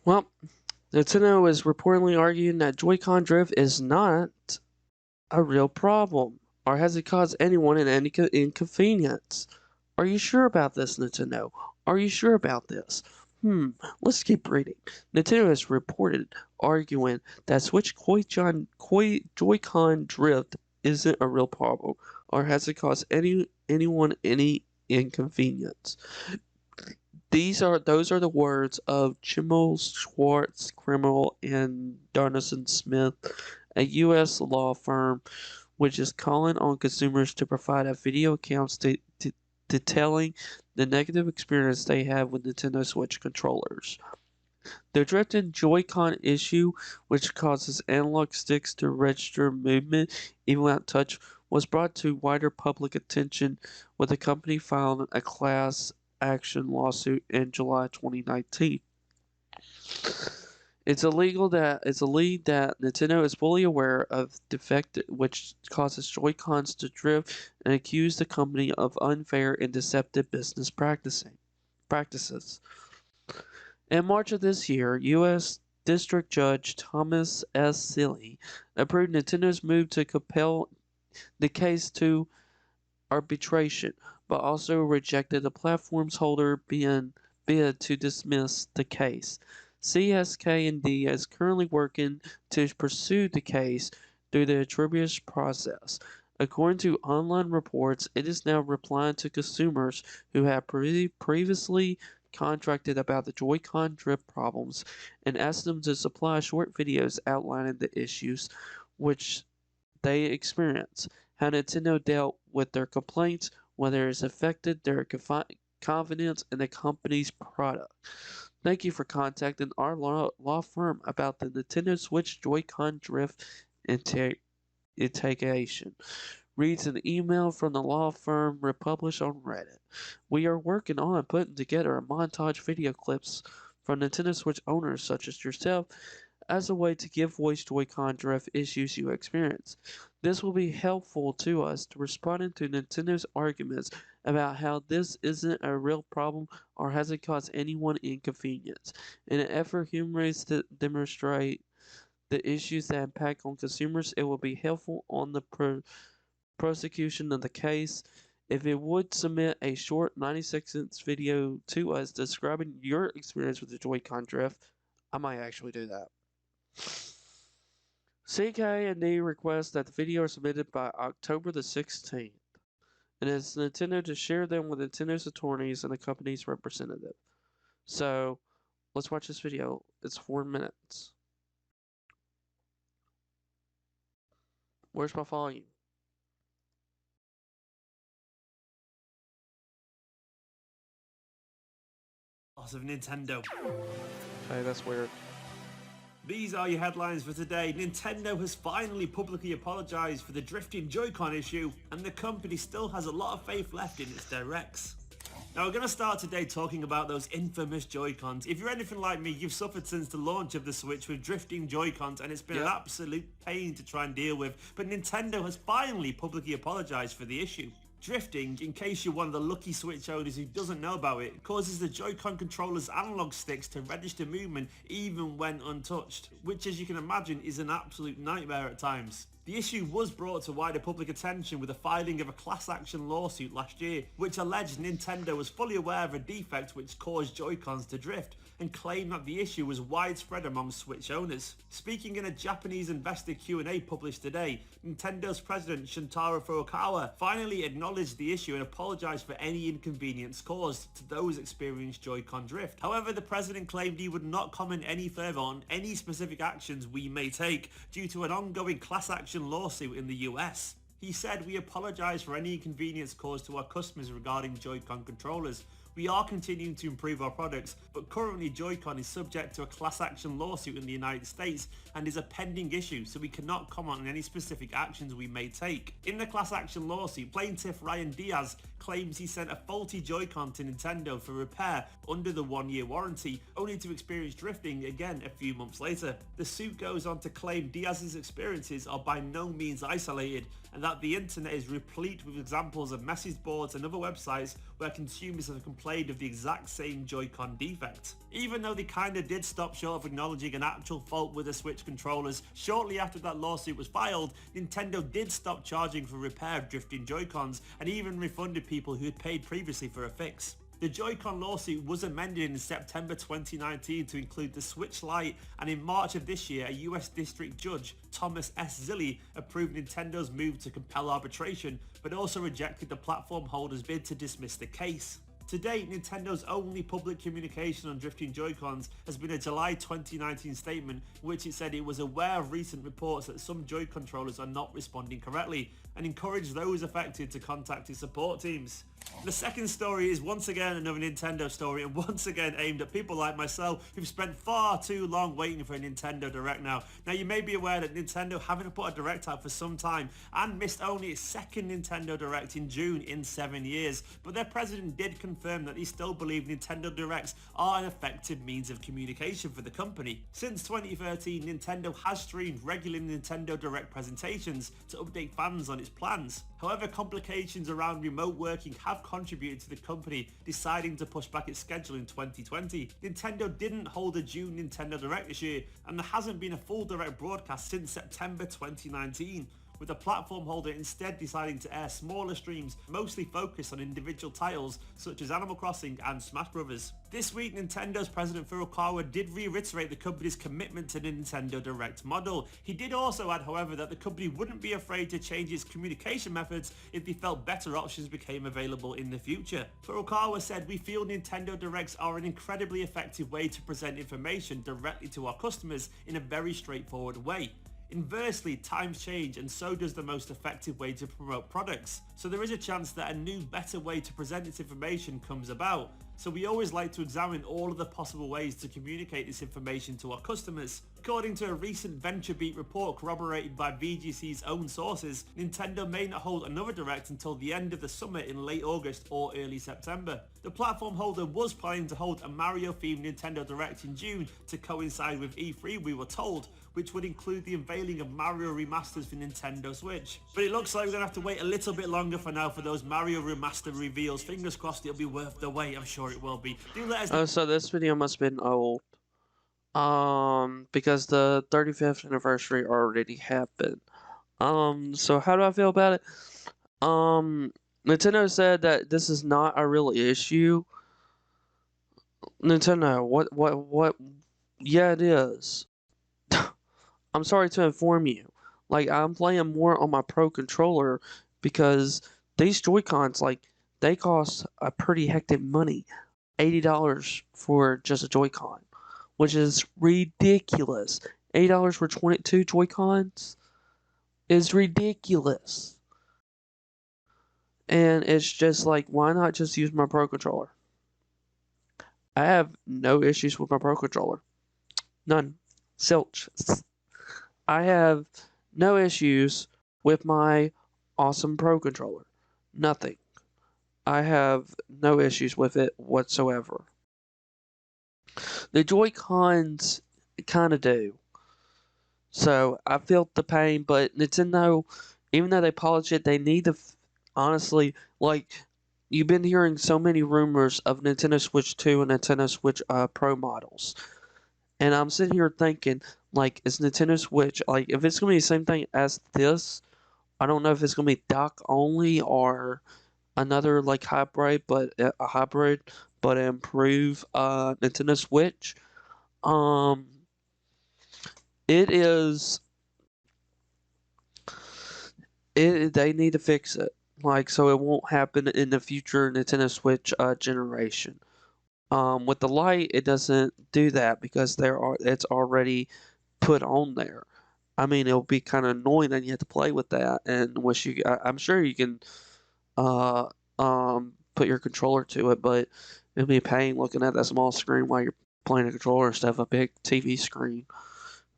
Well, Nintendo is reportedly arguing that Joy-Con drift is not a real problem, or has it caused anyone any inconvenience? Are you sure about this, Nintendo? Are you sure about this? Let's keep reading. Nintendo has reported arguing that Switch Joy-Con drift isn't a real problem, or has it caused anyone any inconvenience. Those are the words of Chimmel, Schwartz, Krimmel, and Darnison Smith, a U.S. law firm which is calling on consumers to provide a video accounts detailing the negative experience they have with Nintendo Switch controllers. The drifting Joy-Con issue, which causes analog sticks to register movement even without touch, was brought to wider public attention with the company filing a class action lawsuit in July 2019. It's a lead that Nintendo is fully aware of defect which causes Joy-Cons to drift and accuse the company of unfair and deceptive business practices. In March of this year, U.S. District Judge Thomas S. Seeley approved Nintendo's move to compel the case to arbitration, but also rejected the platform's holder bid to dismiss the case. CSK&D is currently working to pursue the case through the arbitration process. According to online reports, it is now replying to consumers who have previously contracted about the Joy-Con drift problems and asked them to supply short videos outlining the issues which they experience, how Nintendo dealt with their complaints, whether it's affected their confidence in the company's product. Thank you for contacting our law firm about the Nintendo Switch Joy-Con drift integration. Reads an email from the law firm republished on Reddit. We are working on putting together a montage video clips from Nintendo Switch owners such as yourself as a way to give voice to Joy-Con drift issues you experience. This will be helpful to us to responding to Nintendo's arguments about how this isn't a real problem or hasn't caused anyone inconvenience. In an effort humorous to demonstrate the issues that impact on consumers, it will be helpful on the prosecution of the case. If it would submit a short 96-second video to us describing your experience with the Joy-Con drift, I might actually do that. CK&D requests that the video are submitted by October the 16th, and it's Nintendo to share them with Nintendo's attorneys and the company's representative. So, let's watch this video. It's 4 minutes. Where's my volume? Of Nintendo. Okay, that's weird. These are your headlines for today. Nintendo has finally publicly apologized for the drifting Joy-Con issue, and the company still has a lot of faith left in its directs. Now we're going to start today talking about those infamous Joy-Cons. If you're anything like me, you've suffered since the launch of the Switch with drifting Joy-Cons, and it's been an absolute pain to try and deal with. But Nintendo has finally publicly apologized for the issue. Drifting, in case you're one of the lucky Switch owners who doesn't know about it, causes the Joy-Con controller's analog sticks to register movement even when untouched, which as you can imagine is an absolute nightmare at times. The issue was brought to wider public attention with the filing of a class action lawsuit last year, which alleged Nintendo was fully aware of a defect which caused Joy-Cons to drift, and claimed that the issue was widespread among Switch owners. Speaking in a Japanese investor Q&A published today, Nintendo's president Shuntaro Furukawa finally acknowledged the issue and apologized for any inconvenience caused to those experiencing Joy-Con drift. However, the president claimed he would not comment any further on any specific actions we may take due to an ongoing class action lawsuit in the US. He said, "We apologize for any inconvenience caused to our customers regarding Joy-Con controllers. We are continuing to improve our products, but currently Joy-Con is subject to a class action lawsuit in the United States and is a pending issue, so we cannot comment on any specific actions we may take." In the class action lawsuit, plaintiff Ryan Diaz claims he sent a faulty Joy-Con to Nintendo for repair under the 1-year warranty, only to experience drifting again a few months later. The suit goes on to claim Diaz's experiences are by no means isolated, and that the internet is replete with examples of message boards and other websites where consumers have complained played with the exact same Joy-Con defect. Even though they kinda did stop short of acknowledging an actual fault with the Switch controllers, shortly after that lawsuit was filed, Nintendo did stop charging for repair of drifting Joy-Cons and even refunded people who had paid previously for a fix. The Joy-Con lawsuit was amended in September 2019 to include the Switch Lite, and in March of this year, a US District Judge, Thomas S. Zilli, approved Nintendo's move to compel arbitration, but also rejected the platform holder's bid to dismiss the case. To date, Nintendo's only public communication on drifting Joy-Cons has been a July 2019 statement in which it said it was aware of recent reports that some Joy controllers are not responding correctly and encouraged those affected to contact its support teams. The second story is once again another Nintendo story, and once again aimed at people like myself who've spent far too long waiting for a Nintendo Direct now. Now you may be aware that Nintendo haven't put a Direct out for some time and missed only its second Nintendo Direct in June in 7 years, but their president did confirm that he still believes Nintendo Directs are an effective means of communication for the company. Since 2013, Nintendo has streamed regular Nintendo Direct presentations to update fans on its plans. However, complications around remote working have contributed to the company deciding to push back its schedule in 2020. Nintendo didn't hold a June Nintendo Direct this year, and there hasn't been a full Direct broadcast since September 2019. With the platform holder instead deciding to air smaller streams mostly focused on individual titles such as Animal Crossing and Smash Bros. This week, Nintendo's president Furukawa did reiterate the company's commitment to the Nintendo Direct model. He did also add, however, that the company wouldn't be afraid to change its communication methods if they felt better options became available in the future. Furukawa said, "We feel Nintendo Directs are an incredibly effective way to present information directly to our customers in a very straightforward way. Inversely, times change and so does the most effective way to promote products. So there is a chance that a new, better way to present this information comes about. So we always like to examine all of the possible ways to communicate this information to our customers." According to a recent VentureBeat report corroborated by VGC's own sources, Nintendo may not hold another Direct until the end of the summer in late August or early September. The platform holder was planning to hold a Mario-themed Nintendo Direct in June to coincide with E3, we were told, which would include the unveiling of Mario remasters for Nintendo Switch. But it looks like we're going to have to wait a little bit longer for now for those Mario remaster reveals. Fingers crossed it'll be worth the wait, I'm sure it will be. Do let us know. Oh, so this video must have been old. Because the 35th anniversary already happened. So how do I feel about it? Nintendo said that this is not a real issue. Nintendo, what? Yeah, it is. I'm sorry to inform you. Like, I'm playing more on my Pro Controller because these Joy-Cons, like, they cost a pretty hectic money. $80 for just a Joy-Con, which is ridiculous. $80 for 22 Joy-Cons is ridiculous. And it's just like, why not just use my Pro Controller? I have no issues with my Pro Controller. None. Zilch. I have no issues with my awesome Pro Controller. Nothing. I have no issues with it whatsoever. The Joy-Cons kind of do. So I felt the pain, but Nintendo, even though they polish it, they need to, honestly, like, you've been hearing so many rumors of Nintendo Switch 2 and Nintendo Switch Pro models. And I'm sitting here thinking, like, is Nintendo Switch, like, if it's going to be the same thing as this, I don't know if it's going to be dock only or another, like, hybrid, but improve Nintendo Switch. They need to fix it, like, so it won't happen in the future Nintendo Switch generation. With the Lite, it doesn't do that because it's already put on there. I mean, it'll be kind of annoying that you have to play with that, and I'm sure you can put your controller to it, but it'll be a pain looking at that small screen while you're playing a controller instead of a big TV screen.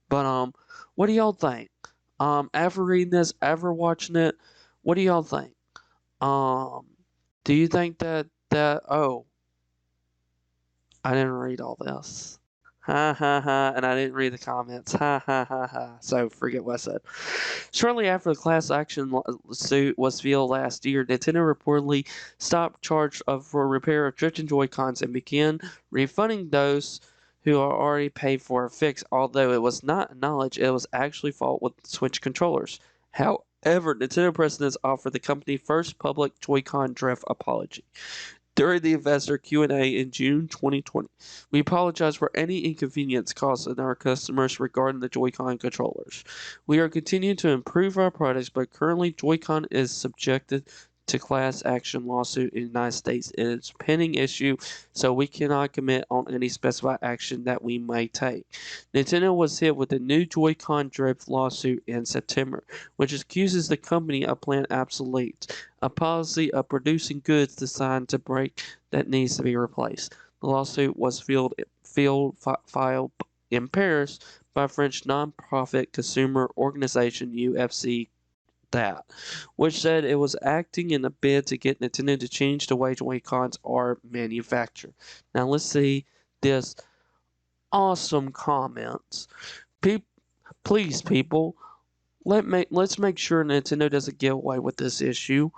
But what do y'all think? After reading this, after watching it, what do y'all think? Do you think that oh, I didn't read all this. Ha ha ha, and I didn't read the comments. Ha ha ha ha. So forget what I said. Shortly after the class action suit was filed last year, Nintendo reportedly stopped charge for repair of drifting Joy-Cons and began refunding those who are already paid for a fix, although it was not acknowledged it was actually fault with Switch controllers. However, Nintendo presidents offered the company first public Joy-Con drift apology. During the investor Q&A in June 2020, we apologize for any inconvenience caused in our customers regarding the Joy-Con controllers. We are continuing to improve our products, but currently Joy-Con is subjected to class action lawsuit in the United States. It is a pending issue, so we cannot commit on any specified action that we may take. Nintendo was hit with a new Joy-Con drift lawsuit in September, which accuses the company of playing obsolete, a policy of producing goods designed to break that needs to be replaced. The lawsuit was filed in Paris by French non-profit consumer organization UFC that, which said it was acting in a bid to get Nintendo to change the way Joy-Cons are manufactured. Now let's see this awesome comments. Please, people, let's make sure Nintendo doesn't get away with this issue.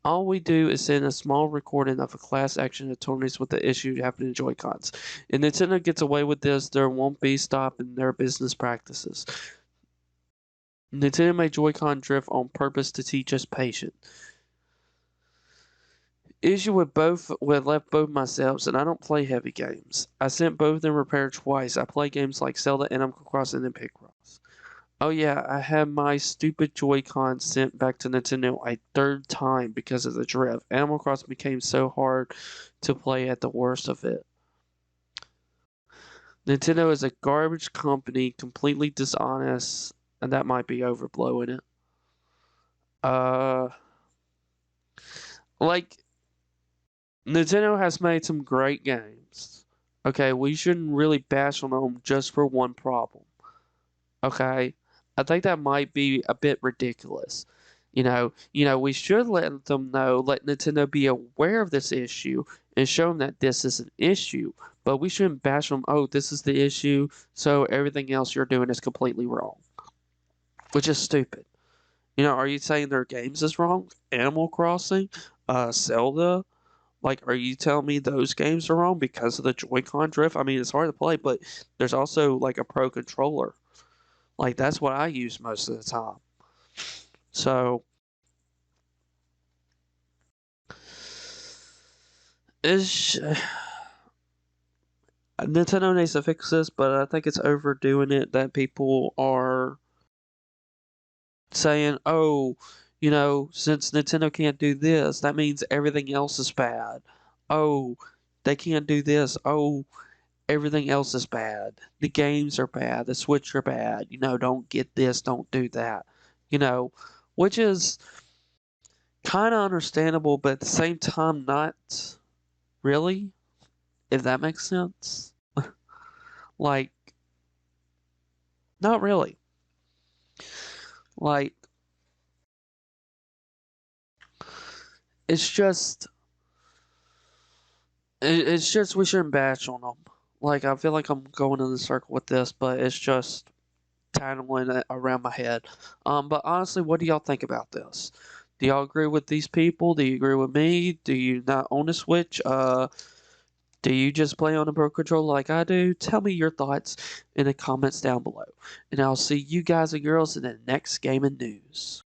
All we do is send a small recording of a class action attorneys with the issue happening to Joy-Cons. If Nintendo gets away with this, there won't be stop in their business practices. Nintendo made Joy-Con drift on purpose to teach us patience. Issue with left both myself, and I don't play heavy games. I sent both of them repaired twice. I play games like Zelda, Animal Crossing, and Picross. Oh yeah, I had my stupid Joy-Con sent back to Nintendo a third time because of the drift. Animal Crossing became so hard to play at the worst of it. Nintendo is a garbage company, completely dishonest, and that might be overblowing it. Like, Nintendo has made some great games. Okay, we shouldn't really bash on them just for one problem. Okay, I think that might be a bit ridiculous. We should let Nintendo be aware of this issue and show them that this is an issue. But we shouldn't bash them. Oh, this is the issue, so everything else you're doing is completely wrong, which is stupid. Are you saying their games is wrong? Animal Crossing, Zelda. Like, are you telling me those games are wrong because of the Joy-Con drift? I mean, it's hard to play, but there's also like a pro controller. Like, that's what I use most of the time. So, Nintendo needs to fix this, but I think it's overdoing it that people are saying, oh, since Nintendo can't do this, that means everything else is bad. Oh, they can't do this. Oh, everything else is bad. The games are bad. The Switch are bad. Don't get this, don't do that. Which is kind of understandable, but at the same time, not really, if that makes sense. Like, not really. Like, it's just we shouldn't bash on them. Like, I feel like I'm going in a circle with this, but it's just tangling it around my head. But honestly, what do y'all think about this? Do y'all agree with these people? Do you agree with me? Do you not own a Switch? Do you just play on a Pro Controller like I do? Tell me your thoughts in the comments down below. And I'll see you guys and girls in the next gaming news.